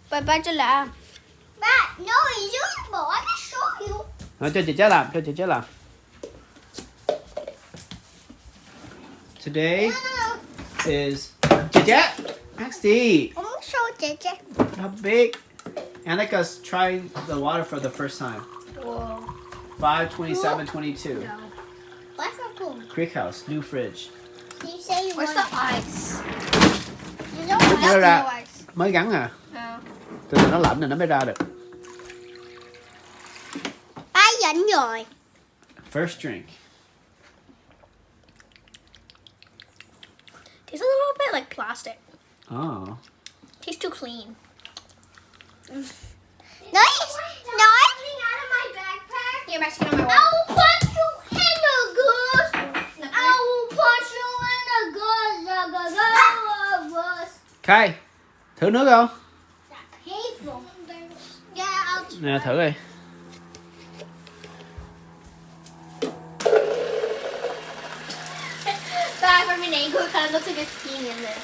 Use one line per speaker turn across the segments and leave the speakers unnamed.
Ba cho làm.
Ba, no, it's usable. I can show you.
Nói cho chị làm, cho chị làm. Today is chị Maxie.
I'm gonna show Jeje.
How big? Annika's trying the water for the first time.
Whoa.
5/27/22.
No.
What's so cool?
Creek House, new fridge.
You say you
Where's
want
the ice?
You know
Nó
what?
ra
No ice.
mới gắn à?
No.
Từ từ nó lạnh rồi nó mới ra được.
Ba dẫn rồi.
First drink.
Tastes a little bit like plastic.
Oh.
Tastes too clean.
Nói.
Out of my backpack. Here, Mexican on my wall.
I'll punch you in the goose. I will punch you in the goose.
Khai, thử nước không?
Painful. Yeah, I'll
Nè thử đi.
Back from an angle, it kind of looks like it's peeing in there.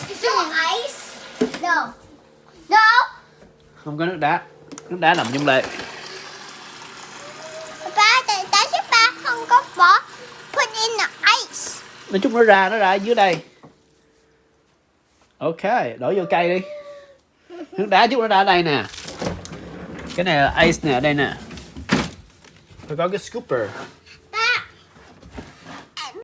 Is there ice? No. No.
Không có nước đá. Nước đá nằm trong lệ.
Ba, tại sao ba không có bỏ put in the ice?
Nói chung nó ra ở dưới đây. Ok, đổ vô cây đi. Nước đá chút nó ra ở đây nè. Cái này là ice nè, ở đây nè. Phải có cái scooper.